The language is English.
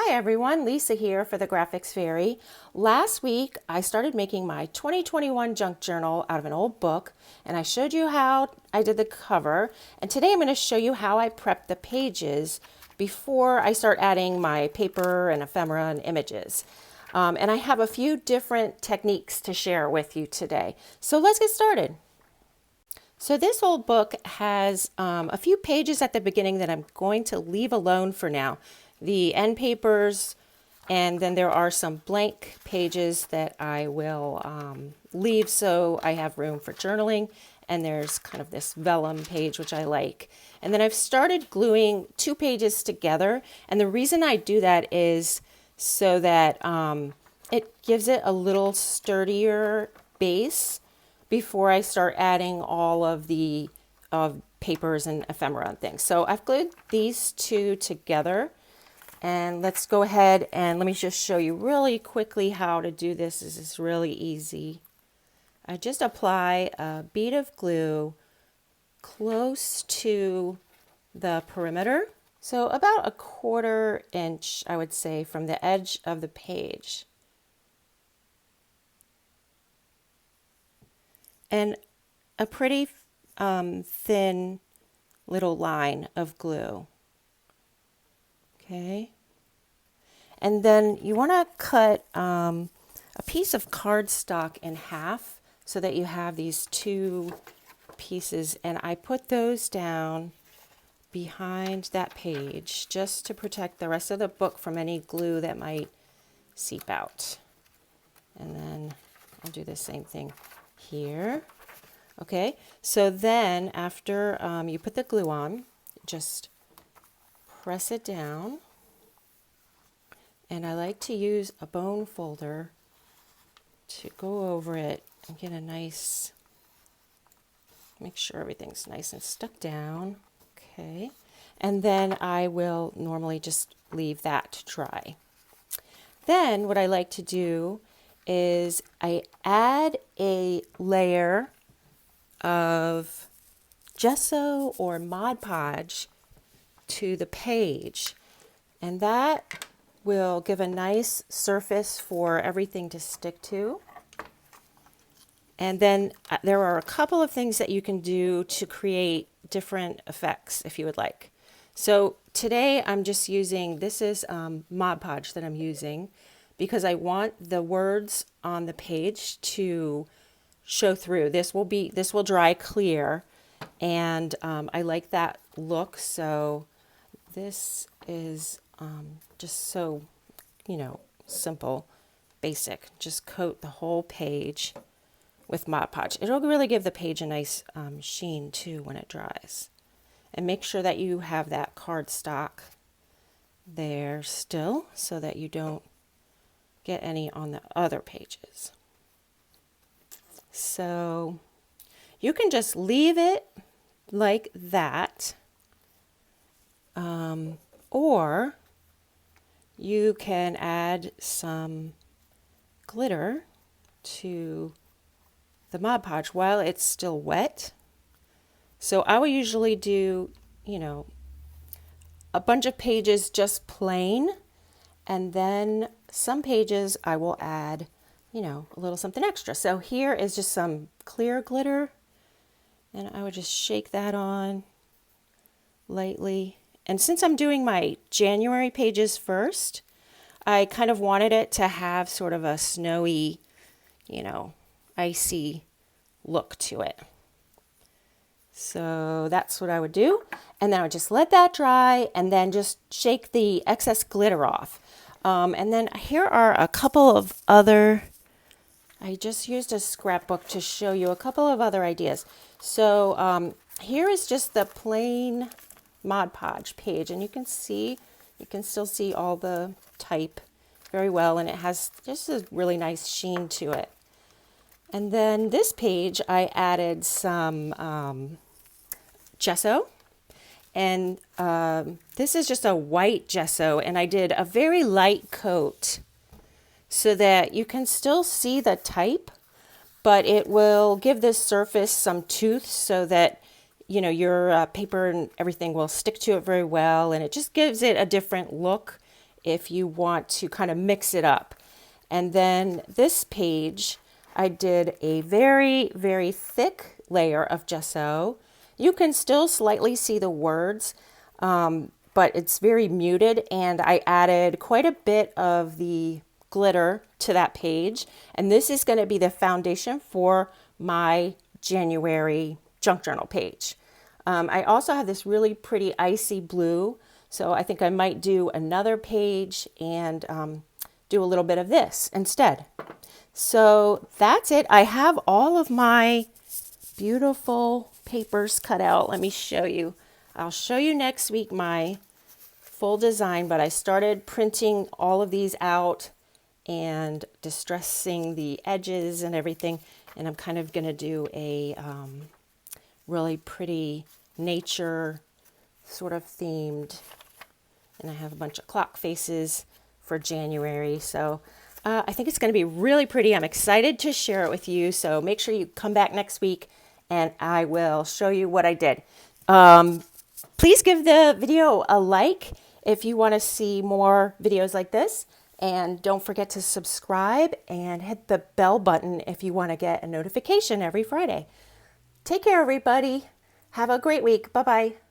Hi everyone, Lisa here for the Graphics Fairy. Last week I started making my 2021 junk journal out of an old book, and I showed you how I did the cover, and today I'm going to show you how I prep the pages before I start adding my paper and ephemera and images. And I have a few different techniques to share with you today. So let's get started. So this old book has a few pages at the beginning that I'm going to leave alone for now. The end papers, and then there are some blank pages that I will leave so I have room for journaling. And there's kind of this vellum page, which I like. And then I've started gluing two pages together. And the reason I do that is so that it gives it a little sturdier base before I start adding all of the papers and ephemera and things. So I've glued these two together. And let's go ahead and let me just show you really quickly how to do this. This is really easy. I just apply a bead of glue close to the perimeter. So about a 1/4 inch, I would say, from the edge of the page. And a pretty thin little line of glue. Okay, and then you want to cut a piece of cardstock in half so that you have these two pieces, and I put those down behind that page just to protect the rest of the book from any glue that might seep out. And then I'll do the same thing here. Okay, so then after you put the glue on, just press it down, and I like to use a bone folder to go over it and get a nice, make sure everything's nice and stuck down. Okay, and then I will normally just leave that to dry. Then what I like to do is I add a layer of gesso or Mod Podge to the page, and that will give a nice surface for everything to stick to. And then there are a couple of things that you can do to create different effects if you would like. So today I'm just using, this is Mod Podge that I'm using because I want the words on the page to show through. This will dry clear, and I like that look. So this is just so, simple, basic. Just coat the whole page with Mod Podge. It'll really give the page a nice sheen too when it dries. And make sure that you have that cardstock there still so that you don't get any on the other pages. So you can just leave it like that. Or you can add some glitter to the Mod Podge while it's still wet. So I will usually do, a bunch of pages just plain, and then some pages I will add, a little something extra. So here is just some clear glitter, and I would just shake that on lightly. And since I'm doing my January pages first, I kind of wanted it to have sort of a snowy, icy look to it. So that's what I would do. And then I would just let that dry and then just shake the excess glitter off. And then here are a couple of other, I just used a scrapbook to show you a couple of other ideas. So here is just the plain Mod Podge page, and you can still see all the type very well, and it has just a really nice sheen to it. And then this page I added some gesso, and this is just a white gesso, and I did a very light coat so that you can still see the type, but it will give this surface some tooth so that your paper and everything will stick to it very well, and it just gives it a different look if you want to kind of mix it up. And then this page, I did a very, very thick layer of gesso. You can still slightly see the words, but it's very muted, and I added quite a bit of the glitter to that page. And this is going to be the foundation for my January junk journal page. I also have this really pretty icy blue, so I think I might do another page and do a little bit of this instead. So that's it. I have all of my beautiful papers cut out. Let me show you. I'll show you next week my full design, but I started printing all of these out and distressing the edges and everything. And I'm kind of going to do a really pretty nature sort of themed. And I have a bunch of clock faces for January. So I think it's going to be really pretty. I'm excited to share it with you. So make sure you come back next week and I will show you what I did. Please give the video a like if you want to see more videos like this. And don't forget to subscribe and hit the bell button if you want to get a notification every Friday. Take care, everybody. Have a great week. Bye-bye.